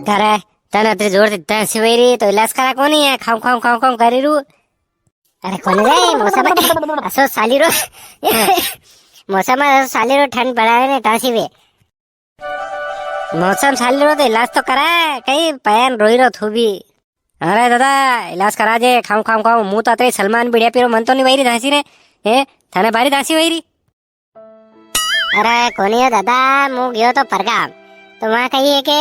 करे तने अतरी जोर थी दासी वैरी तो इलाज करा कोनी है खाऊ खाऊ खाऊ खाऊ करी रू। अरे कोने रे मौसम असो साली रो मौसम साली रो ठंड बढ़ावे ने तासी वे मौसम साली रो तो इलाज तो करा कई पैन रोई रो थू भी। अरे दादा इलाज करा जे खाऊ खाऊ खाऊ मुंह तो अतरे सलमान बिड़िया पीरो मन तो नहीं वैरी दासी ने हे थाने बारी दासी वैरी। अरे कोनी है दादा मुंह गयो तो परगाम तो वहां कही के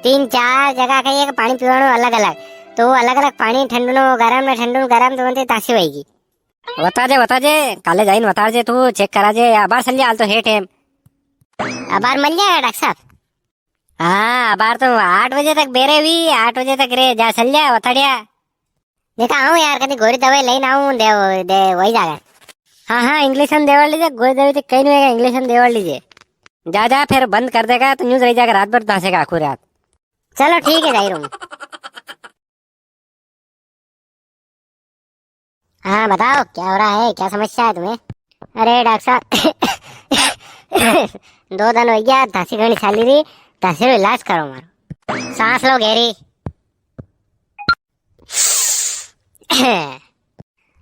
3-4 जगह कही के पानी पीवानो अलग अलग तो अलग अलग पानी ठंडू नो गरम ने ठंडू गरम तो बनते तासी वहीगी। बता जे काले जाइन बता जे तू चेक करा जे अबार चल जा तो हेट है अबार मिल जाएगा डॉक्टर साहब। हाँ अबार तो 8 बजे तक बेरे भी 8 बजे तक रे जा चल जा बताड़िया देखा आऊँ यार कभी गोरी दवाई लेना आऊँ दे वही जाएगा। हाँ इंग्लिश में देवड़ लीजिए गोली दवाई तो कहीं नहीं इंग्लिश में देवड़ लीजिए जा फिर बंद कर देगा तो न्यूज रह जाएगा रात भर दासेगा आखू रात। चलो ठीक है जाहिर हूँ। हाँ बताओ क्या हो रहा है क्या समस्या है तुम्हें। अरे डॉक्टर साहब 2 दिन हो गया दासी घनी चाली रही दासी रो इलाज करो मारो सांस लो गहरी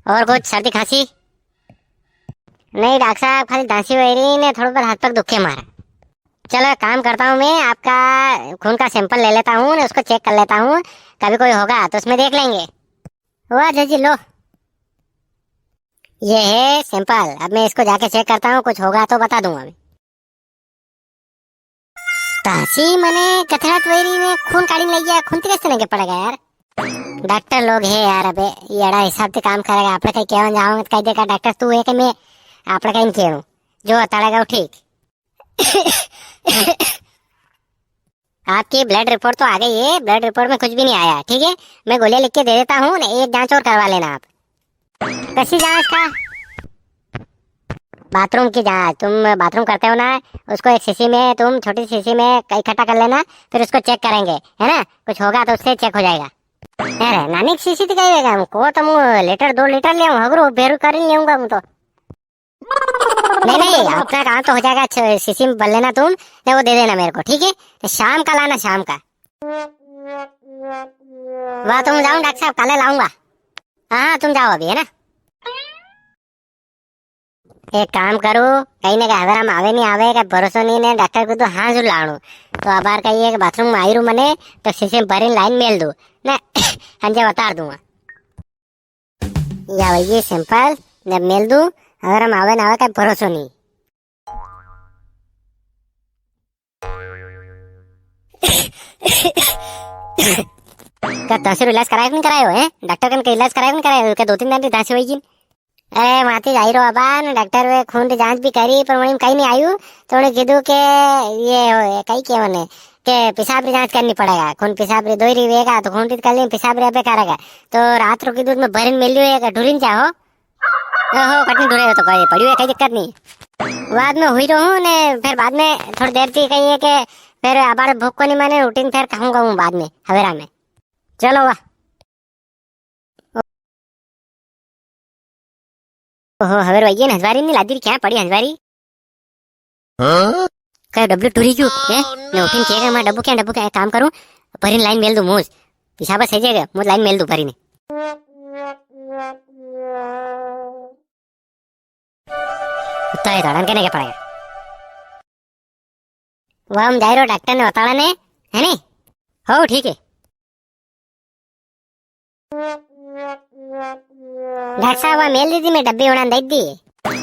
और कुछ सर्दी खांसी नहीं डॉक्टर साहब खाली दासी वही ने थोड़ा पर हाथ पग दुखे मारा। चलो काम करता हूँ मैं आपका खून का सैंपल ले लेता हूँ उसको चेक कर लेता हूँ कभी कोई होगा तो उसमें देख लेंगे। वाह जी लो ये है सैंपल अब मैं इसको जाके चेक करता हूँ कुछ होगा तो बता दूंगा मैं। तासी मने कथरत वैरी में खून काढ़ी लग गया खून कैसे लगे पड़ेगा यार डॉक्टर लोग है यार अबे ये अड़ा हिसाब से काम करेगा आपने कहीं क्या जाऊंगा कह देगा डॉक्टर तू है कि मैं आपने कहीं क्यों जो बताड़ेगा ठीक। आपकी ब्लड रिपोर्ट तो आ गई है ब्लड रिपोर्ट में कुछ भी नहीं आया ठीक है मैं गोलियां लिख के दे देता हूँ एक जांच और करवा लेना आप। कैसी जांच का बाथरूम की जांच तुम बाथरूम करते हो ना उसको एक शीशी में तुम छोटी शीशी में इकट्ठा कर लेना फिर उसको चेक करेंगे है ना कुछ होगा तो उससे चेक हो जाएगा। अरे नानी शीशी तो कही हमको तो मुँह लीटर 2 लीटर ले हगरू बेरू कर ही लेऊंगा मैं तो नहीं अपना काम तो हो जाएगा शीशी में भर लेना तुम तो वो दे देना मेरे को ठीक है तो शाम का लाना शाम का। वाह तुम जाओ डॉक्टर साहब कल लाऊंगा। हाँ तुम जाओ अभी है ना। एक काम करो कहीं ना कहीं हवेरा में आवे नहीं आवे का भरोसा नहीं ने डॉक्टर को तो हाँ जरूर लाणू तो अबार कही बाथरूम में आई रू मने तो शीशे में भरी लाइन मेल दू ना हंजे बता दूंगा या वही सिंपल जब मेल दू अगर हम आवे ना आवे का भरोसा नहीं। क्या तासीर इलाज कराया नहीं करायो है डॉक्टर का इलाज कराया नहीं करायो क्या 2-3 दिन की तासी होगी। अरे माती जाई रो अबान डॉक्टर वे खून की जांच भी करी पर वहीं कहीं नहीं आयु थोड़े कीधु के ये कहीं के मने के पेशाब की जांच करनी पड़ेगा खून पेशाब री दोई वेगा तो खून की कर पेशाब रे अबे करेगा तो रात रो की दूध में भरीन मिल है ढूरिन चाहो ओहो कटनी ढूरे हो तो कहीं पड़ी हुई कोई दिक्कत नहीं बाद में हुई रहूं ने फिर बाद में थोड़ी देर थी कही है कि फिर अबार भूख को नहीं माने रूटीन फिर खाऊंगा हूँ बाद में हवेरा में। चलो वाह ओहो हवेर वही है हजवारी नहीं लादी क्या पड़ी हजवारी क्या डब्ल्यू टूरी क्यों है मैं उठीन के मैं डब्बू क्या काम करूं भरीन लाइन मेल दू मुझ पिछाबा सही जगह मुझ लाइन मेल दू भरीने तो ये धड़न कहने के पड़ेगा वह हम जाए रो डॉक्टर ने बताड़ा ने है नहीं हो ठीक है डॉक्टर साहब वह मेल दीदी मैं डब्बी उड़ा दे दी।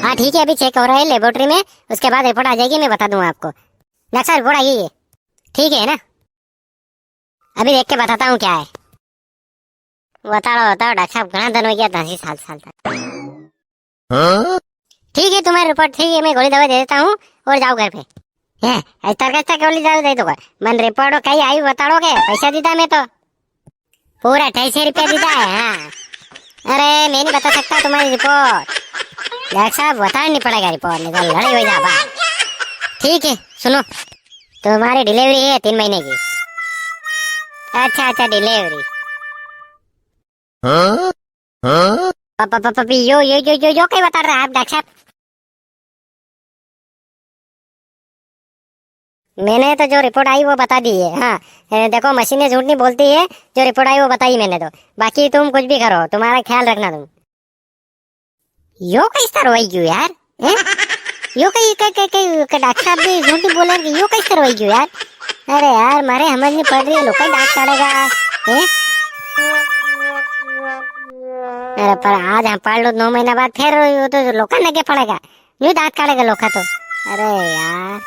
हाँ ठीक है अभी चेक हो रहा है लेबोरेटरी में उसके बाद रिपोर्ट आ जाएगी मैं बता दूंगा आपको। डॉक्टर साहब रिपोर्ट आई है ठीक है ना अभी देख के बताता हूँ क्या है। बताओ डॉक्टर साहब घना दिन हो गया 10 साल तक ठीक है तुम्हारी रिपोर्ट ठीक है मैं गोली दवा दे देता हूँ और जाओ घर पे है तरकस्ता गोली दवा दे दूंगा मन रिपोर्ट कहीं आई बताओगे पैसा दीदा मैं तो पूरा 250 रुपया दीदा है। हाँ अरे मैं नहीं बता सकता तुम्हारी रिपोर्ट डॉक्टर साहब बताना नहीं पड़ेगा रिपोर्ट नहीं तो लड़ाई हो जाएगा। ठीक है सुनो तुम्हारी डिलीवरी है 3 महीने की। अच्छा डिलीवरी यो कहीं बता रहा है आप डॉक्टर साहब मैंने तो जो रिपोर्ट आई वो बता दी है। हाँ देखो मशीनें झूठ नहीं बोलती है, जो रिपोर्ट आई वो बताई मैंने तो। बाकी तुम कुछ भी करो, तुम्हारा ख्याल रखना तुम। यो किस तरह वही क्यों यार? हैं? यो कहीं डॉक्टर साहब भी झूठ नहीं बोले कि यो किस तरह वही क्यों यार? अरे यार मारे समझ नहीं पड़ रही है, लोग डांट काटेगा। हैं? अरे पर आज हम पढ़ लो 9 महीना बाद फिर वो तो लोग लगे पड़ेगा, यूं दांत काटेगा लोग तो। अरे यार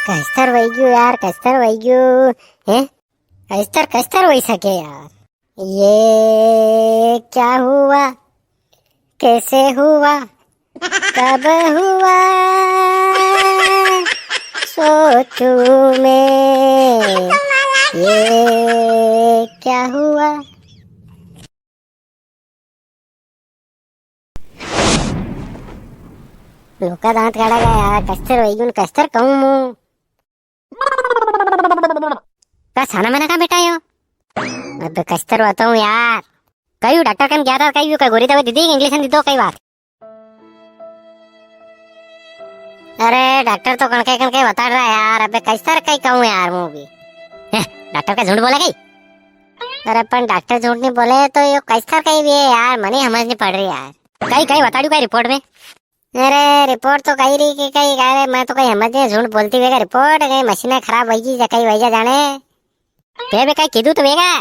कस्तर वही क्यों यार, कस्तर वही क्यों है? कस्तर वही सके यार। ये क्या हुआ, कैसे हुआ, कब हुआ, सोचूं मैं ये क्या हुआ। लोका दांत काटेगा यार, कस्तर वही क्यों, कस्तर कहूँ मुँह का खाना मैंने कहा बेटा यो। अब कस्तर बताऊं यार, कई डॉक्टर कन गया था, कई गोरी दवाई दी थी, इंग्लिश दी दो कई बार। अरे डॉक्टर तो कणके कणके बता रहा है यार, अबे कस्तर कई कहूं यार मुंह भी। डॉक्टर का झूठ बोला कई? अरे पण डॉक्टर झूठ नहीं बोले तो यो कस्तर कई भी है यार, मने समझ नहीं पड़ रही यार। कई कई बता दू कई रिपोर्ट में? अरे रिपोर्ट तो कही रही कि कई कह मैं तो कहीं समझ नहीं, झूठ बोलती हुए रिपोर्ट, कहीं मशीनें खराब होगी या कहीं वजह जाने फिर भी कहीं कीधु तो वेगा।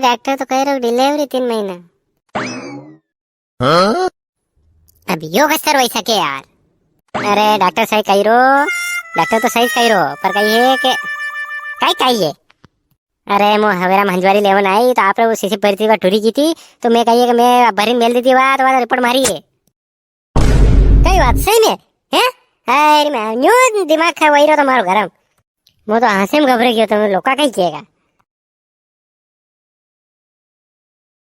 डॉक्टर तो कह रहे डिलीवरी 3 महीना। अब यो कस्तर वही सके यार। अरे डॉक्टर सही कही रो, डॉक्टर तो सही कही रो, पर कही है कि कही कही है। अरे मो हवेरा मंजवारी लेवन आई तो आप सीसी परिस्थिति पर टूरी की थी, तो मैं कही है कि मैं भरी मेल दी थी बात वाला रिपोर्ट मारी है। कई बात सही में है? अरे मैं न्यू दिमाग खा वही रहो तुम्हारा गरम। वो तो हंसे में घबरे गयो, तुम लोग का कही किएगा।